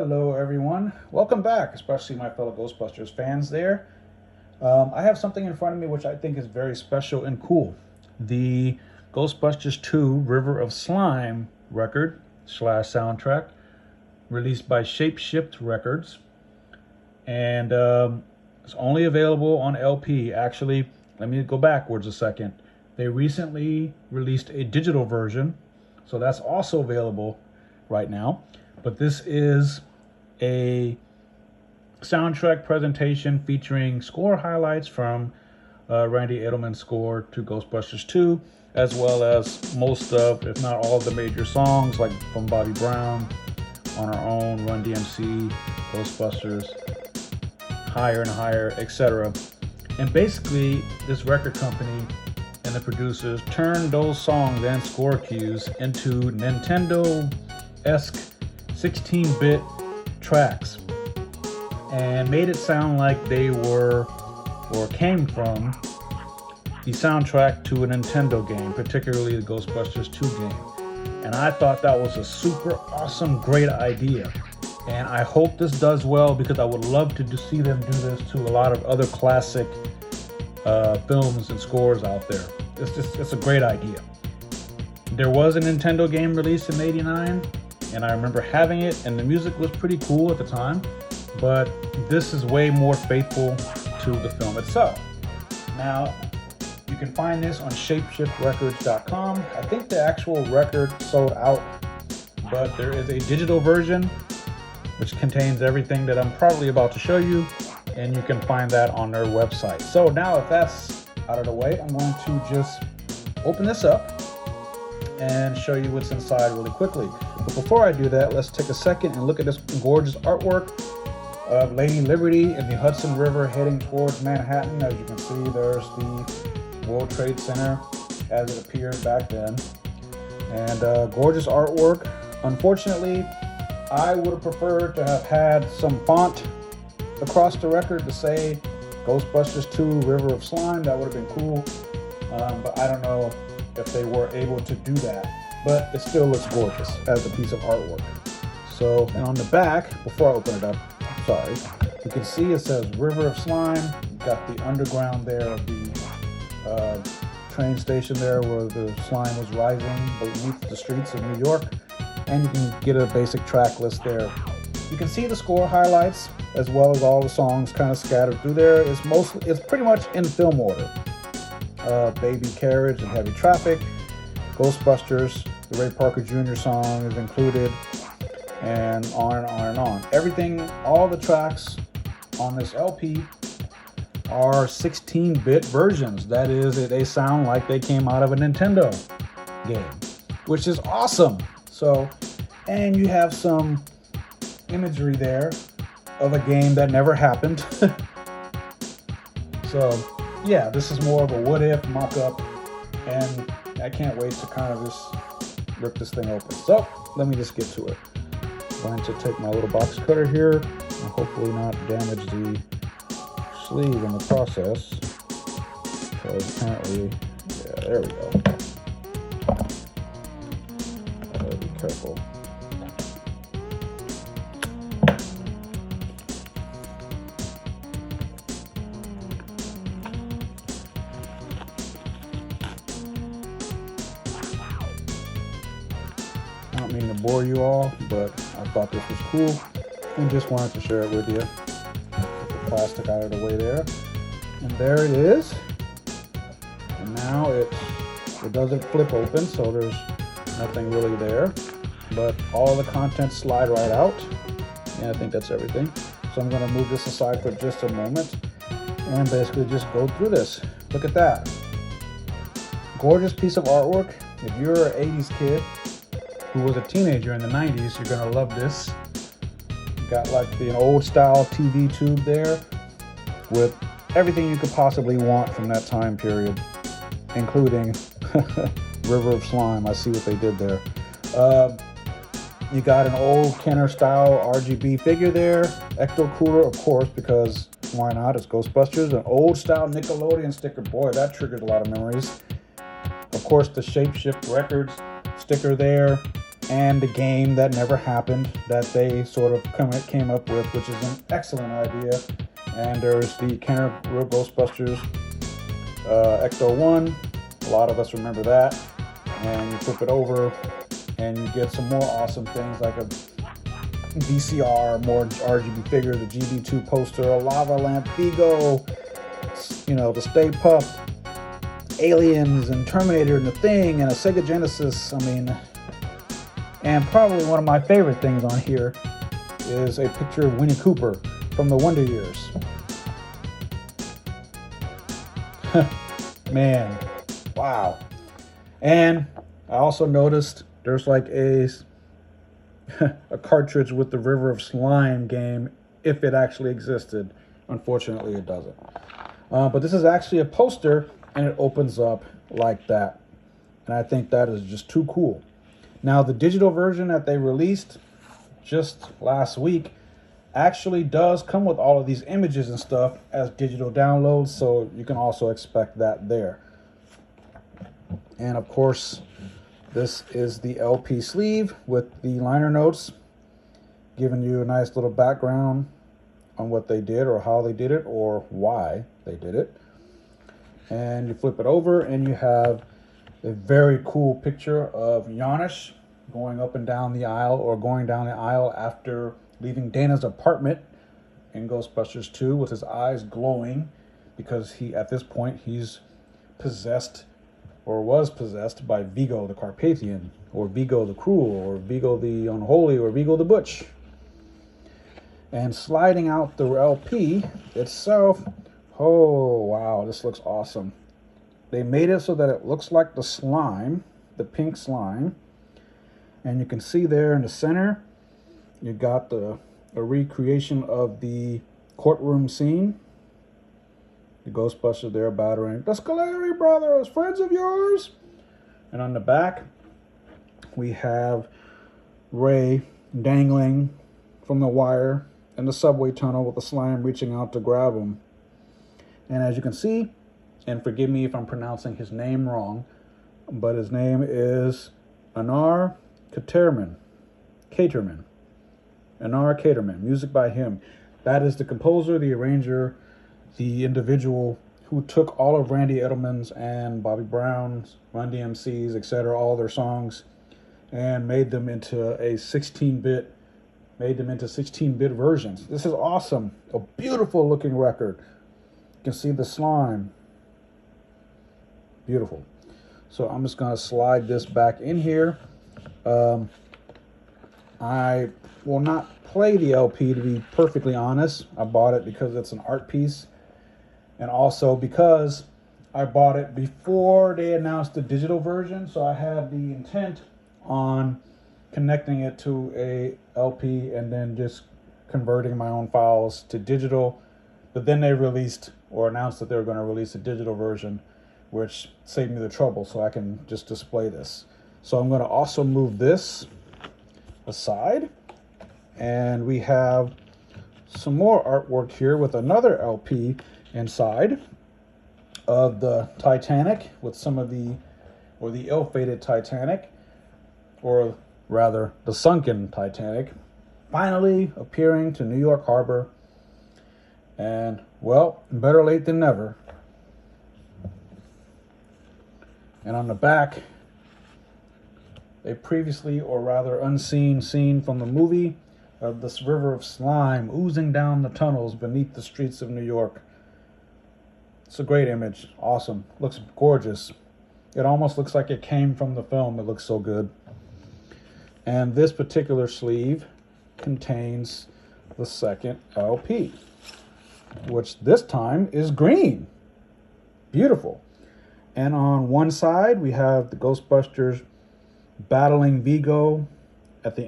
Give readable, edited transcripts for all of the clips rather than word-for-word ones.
Hello everyone, welcome back, especially my fellow Ghostbusters fans there. I have something in front of me which I think is very special and cool. The Ghostbusters 2 River of Slime record / soundtrack released by Shapeshift Records. And it's only available on LP. Actually, let me go backwards a second. They recently released a digital version, so that's also available right now. But this is a soundtrack presentation featuring score highlights from Randy Edelman's score to Ghostbusters 2, as well as most of, if not all of the major songs, like from Bobby Brown, On Our Own, Run DMC, Ghostbusters, Higher and Higher, etc. And basically, this record company and the producers turned those songs and score cues into Nintendo-esque 16-bit tracks and made it sound like they were or came from the soundtrack to a Nintendo game, particularly the Ghostbusters 2 game. And I thought that was a super awesome, great idea. And I hope this does well, because I would love to see them do this to a lot of other classic films and scores out there. It's a great idea. There was a Nintendo game released in '89, and I remember having it, and the music was pretty cool at the time, but this is way more faithful to the film itself. Now, you can find this on shapeshiftrecords.com. I think the actual record sold out, but there is a digital version which contains everything that I'm probably about to show you, and you can find that on their website. So now, if that's out of the way, I'm going to just open this up and show you what's inside really quickly. But before I do that, let's take a second and look at this gorgeous artwork of Lady Liberty in the Hudson River heading towards Manhattan. As you can see, there's the World Trade Center as it appeared back then. And gorgeous artwork. Unfortunately, I would have preferred to have had some font across the record to say Ghostbusters 2 River of Slime. That would have been cool. But I don't know if they were able to do that. But it still looks gorgeous as a piece of artwork. So, and on the back, before I open it up, sorry, you can see it says River of Slime. You've got the underground there of the train station there where the slime was rising beneath the streets of New York. And you can get a basic track list there. You can see the score highlights as well as all the songs kind of scattered through there. It's pretty much in film order. Baby Carriage and Heavy Traffic, Ghostbusters, the Ray Parker Jr. song is included, and on and on and on. Everything, all the tracks on this LP are 16-bit versions. That is, they sound like they came out of a Nintendo game, which is awesome. So, and you have some imagery there of a game that never happened. So, yeah, this is more of a what-if mock-up, and I can't wait to kind of just rip this thing open. So, let me just get to it. I'm going to take my little box cutter here and hopefully not damage the sleeve in the process, because apparently, yeah, there we go. Be careful. I don't mean to bore you all, but I thought this was cool and just wanted to share it with you. Get the plastic out of the way there. And there it is. And now it doesn't flip open, so there's nothing really there. But all the contents slide right out. And I think that's everything. So I'm going to move this aside for just a moment and basically just go through this. Look at that. Gorgeous piece of artwork. If you're an 80s kid who was a teenager in the 90s, you're gonna love this. You got like an old style TV tube there with everything you could possibly want from that time period, including River of Slime. I see what they did there. You got an old Kenner style RGB figure there. Ecto Cooler, of course, because why not? It's Ghostbusters. An old style Nickelodeon sticker. Boy, that triggered a lot of memories. Of course, the Shapeshift Records sticker there. and the game that never happened that they sort of came up with, which is an excellent idea. And there's the Kenner Real Ghostbusters Ecto 1. A lot of us remember that. And you flip it over and you get some more awesome things like a VCR, more RGB figures, a GB2 poster, a lava lamp Vigo, the Stay Puft, Aliens and Terminator and The Thing and a Sega Genesis. And probably one of my favorite things on here is a picture of Winnie Cooper from the Wonder Years. Man, wow. And I also noticed there's like a cartridge with the River of Slime game, if it actually existed. Unfortunately, it doesn't. But this is actually a poster, and it opens up like that. And I think that is just too cool. Now, the digital version that they released just last week actually does come with all of these images and stuff as digital downloads, so you can also expect that there. And of course, this is the LP sleeve with the liner notes, giving you a nice little background on what they did or how they did it or why they did it. And you flip it over and you have a very cool picture of Giannis going up and down the aisle, or going down the aisle after leaving Dana's apartment in Ghostbusters 2 with his eyes glowing, because at this point he's possessed or was possessed by Vigo the Carpathian, or Vigo the Cruel, or Vigo the Unholy, or Vigo the Butch. And sliding out the LP itself, oh wow, this looks awesome. They made it so that it looks like the slime, the pink slime. And you can see there in the center, you got a recreation of the courtroom scene. The Ghostbusters there battering the Scoleri brothers, friends of yours. And on the back, we have Ray dangling from the wire in the subway tunnel with the slime reaching out to grab him. And as you can see, and forgive me if I'm pronouncing his name wrong, but his name is Anar Caterman. Anar Caterman. Music by him. That is the composer, the arranger, the individual who took all of Randy Edelman's and Bobby Brown's, Run DMC's, etc., all their songs, and made them into 16-bit versions. This is awesome. A beautiful looking record. You can see the slime. Beautiful. So I'm just going to slide this back in here. I will not play the LP, to be perfectly honest. I bought it because it's an art piece, and also because I bought it before they announced the digital version, so I had the intent on connecting it to a LP and then just converting my own files to digital. But then they released or announced that they were going to release a digital version, which saved me the trouble, so I can just display this. So I'm going to also move this aside, and we have some more artwork here with another LP inside of the Titanic, with some of the ill-fated Titanic, or rather the sunken Titanic, finally appearing to New York Harbor. And well, better late than never. And on the back, a previously or rather unseen scene from the movie of this river of slime oozing down the tunnels beneath the streets of New York. It's a great image. Awesome. Looks gorgeous. It almost looks like it came from the film. It looks so good. And this particular sleeve contains the second LP, which this time is green. Beautiful. And on one side, we have the Ghostbusters battling Vigo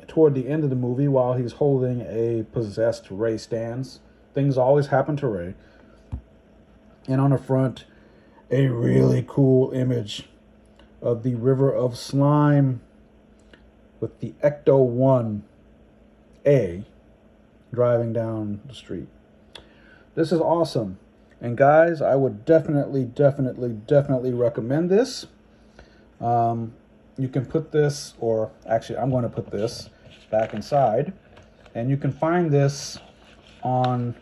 toward the end of the movie while he's holding a possessed Ray stance. Things always happen to Ray. And on the front, a really cool image of the River of Slime with the Ecto 1A driving down the street. This is awesome. And guys, I would definitely recommend this. you can put this, or actually I'm going to put this back inside, and you can find this on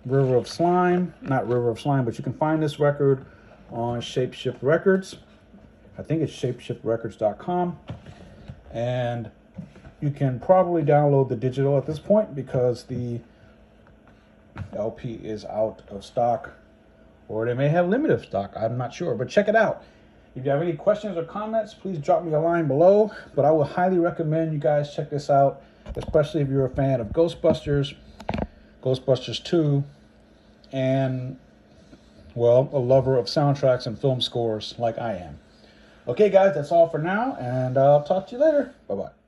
River of Slime, not River of Slime, but you can find this record on Shapeshift Records. I think it's shapeshiftrecords.com, and you can probably download the digital at this point because the LP is out of stock, or they may have limited stock. I'm not sure, but check it out. If you have any questions or comments, please drop me a line below. But I would highly recommend you guys check this out, especially if you're a fan of Ghostbusters, Ghostbusters 2, and, well, a lover of soundtracks and film scores like I am. Okay, guys, that's all for now, and I'll talk to you later. Bye-bye.